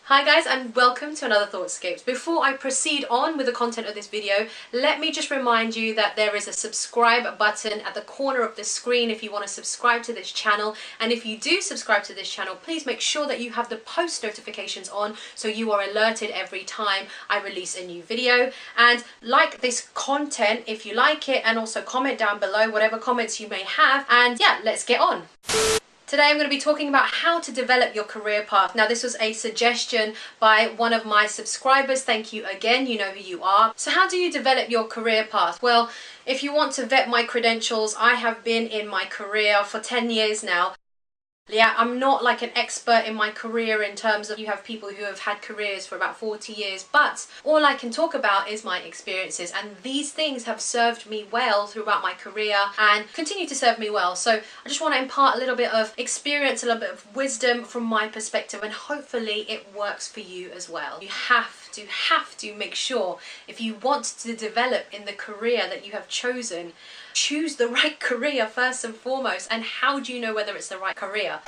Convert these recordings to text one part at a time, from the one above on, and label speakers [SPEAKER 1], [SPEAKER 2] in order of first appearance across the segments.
[SPEAKER 1] Hi guys, and welcome to another Thoughtscapes. Before I proceed on with the content of this video, let me just remind you that there is a subscribe button at the corner of the screen if you want to subscribe to this channel. And if you do subscribe to this channel, please make sure that you have the post notifications on so you are alerted every time I release a new video. And like this content if you like it, and also comment down below whatever comments you may have. And yeah, let's get on. Today I'm going to be talking about how to develop your career path. Now this was a suggestion by one of my subscribers. Thank you again, you know who you are. So how do you develop your career path? Well, if you want to vet my credentials, I have been in my career for 10 years now. Yeah, I'm not like an expert in my career in terms of you have people who have had careers for about 40 years, but all I can talk about is my experiences, and these things have served me well throughout my career and continue to serve me well. So I just want to impart a little bit of experience, a little bit of wisdom from my perspective, and hopefully it works for you as well. You have to make sure, if you want to develop in the career that you have chosen, choose the right career first and foremost. And how do you know whether it's the right career?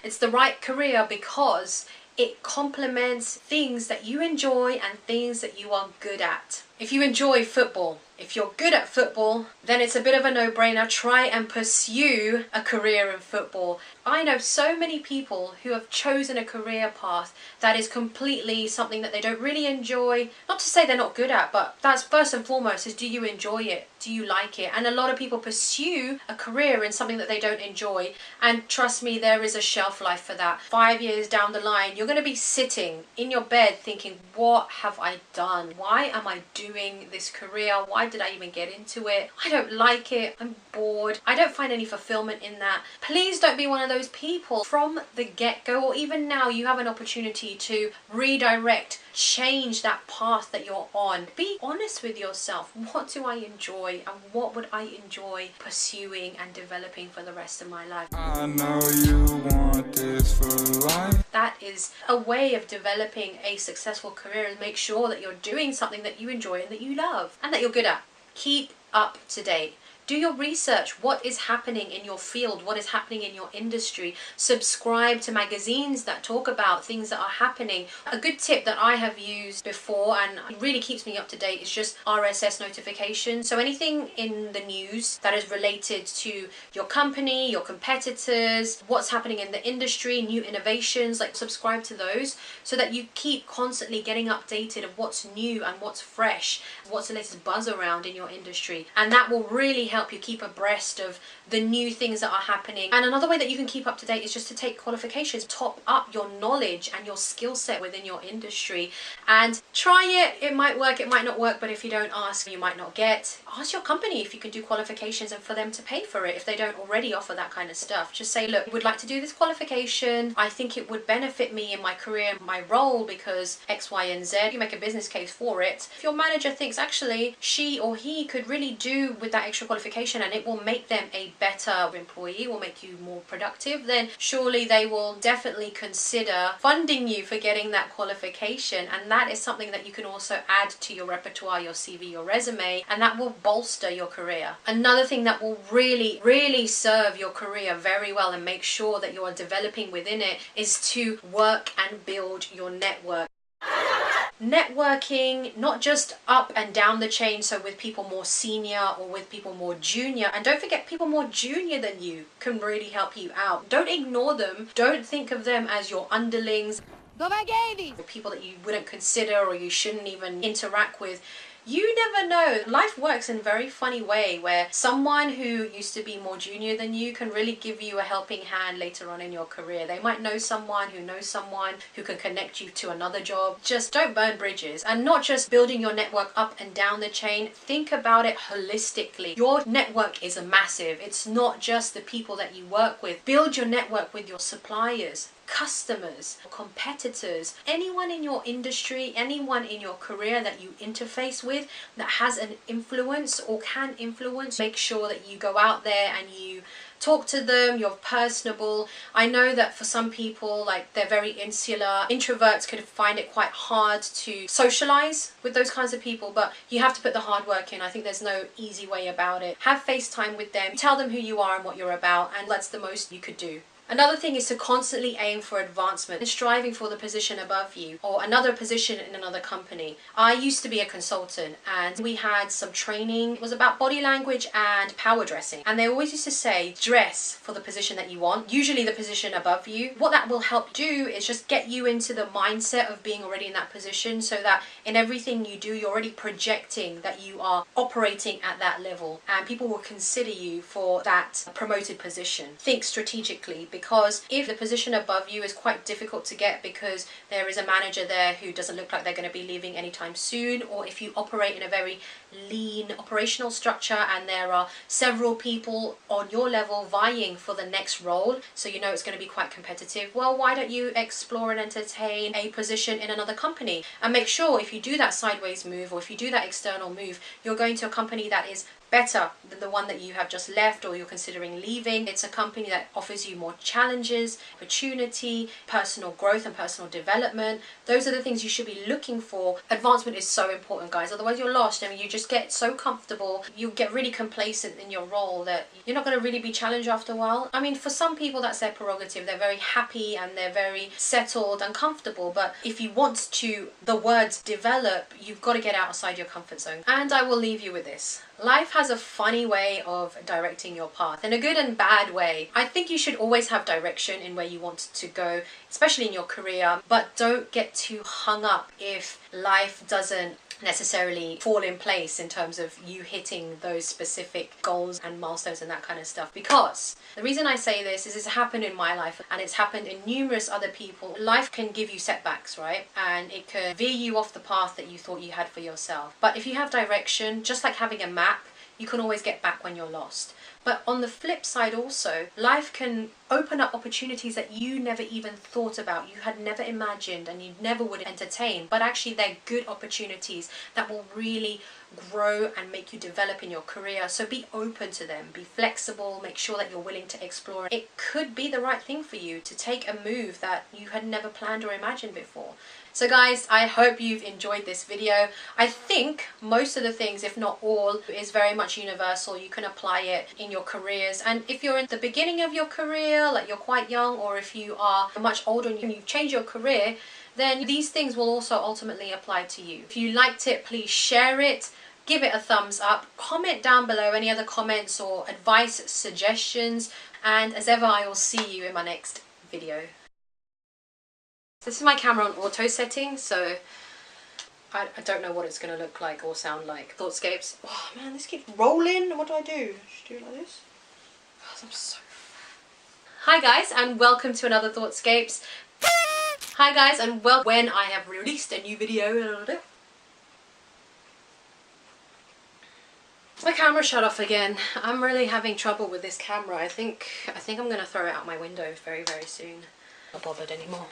[SPEAKER 1] It's the right career because it complements things that you enjoy and things that you are good at. If you enjoy football, if you're good at football, then it's a bit of a no-brainer. Try and pursue a career in football. I know so many people who have chosen a career path that is completely something that they don't really enjoy. Not to say they're not good at, but that's first and foremost is, do you enjoy it? Do you like it? And a lot of people pursue a career in something that they don't enjoy. And trust me, there is a shelf life for that. 5 years down the line, you're going to be sitting in your bed thinking, what have I done? Why am I doing this career? Why did I even get into it? I don't like it. I'm bored. I don't find any fulfillment in that. Please don't be one of those people from the get-go, or even now you have an opportunity to redirect, change that path that you're on. Be honest with yourself. What do I enjoy, and what would I enjoy pursuing and developing for the rest of my life?
[SPEAKER 2] I know you want this for life.
[SPEAKER 1] That is a way of developing a successful career, and make sure that you're doing something that you enjoy and that you love and that you're good at. Keep up to date. Do your research. What is happening in your field? What is happening in your industry? Subscribe to magazines that talk about things that are happening. A good tip that I have used before and it really keeps me up to date is just RSS notifications. So anything in the news that is related to your company, your competitors, what's happening in the industry, new innovations, like subscribe to those so that you keep constantly getting updated of what's new and what's fresh, what's the latest buzz around in your industry. And that will really help you keep abreast of the new things that are happening. And another way that you can keep up to date is just to take qualifications, top up your knowledge and your skill set within your industry, and try it. It might work, it might not work, but if you don't ask, you might not get. Ask your company if you can do qualifications and for them to pay for it if they don't already offer that kind of stuff. Just say, look, I would like to do this qualification. I think it would benefit me in my career, my role, because X, Y, and Z. You make a business case for it. If your manager thinks actually she or he could really do with that extra qualification and it will make them a better employee, will make you more productive, then surely they will definitely consider funding you for getting that qualification. And that is something that you can also add to your repertoire, your CV, your resume, and that will bolster your career. Another thing that will really serve your career very well and make sure that you are developing within it is to work and build your network. Networking, not just up and down the chain, so with people more senior or with people more junior. And don't forget, people more junior than you can really help you out. Don't ignore them. Don't think of them as your underlings, or people that you wouldn't consider or you shouldn't even interact with. You never know. Life works in a very funny way where someone who used to be more junior than you can really give you a helping hand later on in your career. They might know someone who can connect you to another job. Just don't burn bridges. And not just building your network up and down the chain. Think about it holistically. Your network is massive. It's not just the people that you work with. Build your network with your suppliers, customers, competitors, anyone in your industry, anyone in your career that you interface with that has an influence or can influence. Make sure that you go out there and you talk to them, you're personable. I know that for some people, like, they're very insular. Introverts could find it quite hard to socialize with those kinds of people, but you have to put the hard work in. I think there's no easy way about it. Have FaceTime with them, tell them who you are and what you're about, and that's the most you could do. Another thing is to constantly aim for advancement and striving for the position above you or another position in another company. I used to be a consultant and we had some training. It was about body language and power dressing. And they always used to say, dress for the position that you want, usually the position above you. What that will help do is just get you into the mindset of being already in that position so that in everything you do, you're already projecting that you are operating at that level and people will consider you for that promoted position. Think strategically, because if the position above you is quite difficult to get because there is a manager there who doesn't look like they're going to be leaving anytime soon, or if you operate in a very lean operational structure and there are several people on your level vying for the next role, so you know it's going to be quite competitive, well, why don't you explore and entertain a position in another company and make sure if you do that sideways move or if you do that external move, you're going to a company that is better than the one that you have just left or you're considering leaving. It's a company that offers you more challenges, opportunity, personal growth and personal development. Those are the things you should be looking for. Advancement is so important, guys, otherwise you're lost. I mean, you just get so comfortable, you get really complacent in your role that you're not going to really be challenged after a while. I mean, for some people that's their prerogative, they're very happy and they're very settled and comfortable, but if you want to, the words develop, you've got to get outside your comfort zone. And I will leave you with this. Life has a funny way of directing your path, in a good and bad way. I think you should always have direction in where you want to go, especially in your career, but don't get too hung up if life doesn't necessarily fall in place in terms of you hitting those specific goals and milestones and that kind of stuff. Because the reason I say this is it's happened in my life and it's happened in numerous other people. Life can give you setbacks, right? And it can veer you off the path that you thought you had for yourself. But if you have direction, just like having a map, you can always get back when you're lost. But on the flip side also, life can open up opportunities that you never even thought about, you had never imagined and you never would entertain, but actually they're good opportunities that will really grow and make you develop in your career. So be open to them, be flexible, make sure that you're willing to explore. It could be the right thing for you to take a move that you had never planned or imagined before. So guys, I hope you've enjoyed this video. I think most of the things, if not all, is very much universal. You can apply it in your careers. And if you're in the beginning of your career, like you're quite young, or if you are much older and you've changed your career, then these things will also ultimately apply to you. If you liked it, please share it. Give it a thumbs up. Comment down below any other comments or advice, suggestions. And as ever, I will see you in my next video. This is my camera on auto setting, so I don't know what it's going to look like or sound like. Thoughtscapes. Oh man, this keeps rolling. What do I do? Should I do it like this? Oh, I'm so... Hi guys, and welcome to another Thoughtscapes. Hi guys, and welcome when I have released a new video. My camera shut off again. I'm really having trouble with this camera. I think I'm going to throw it out my window very, very soon. Not bothered anymore.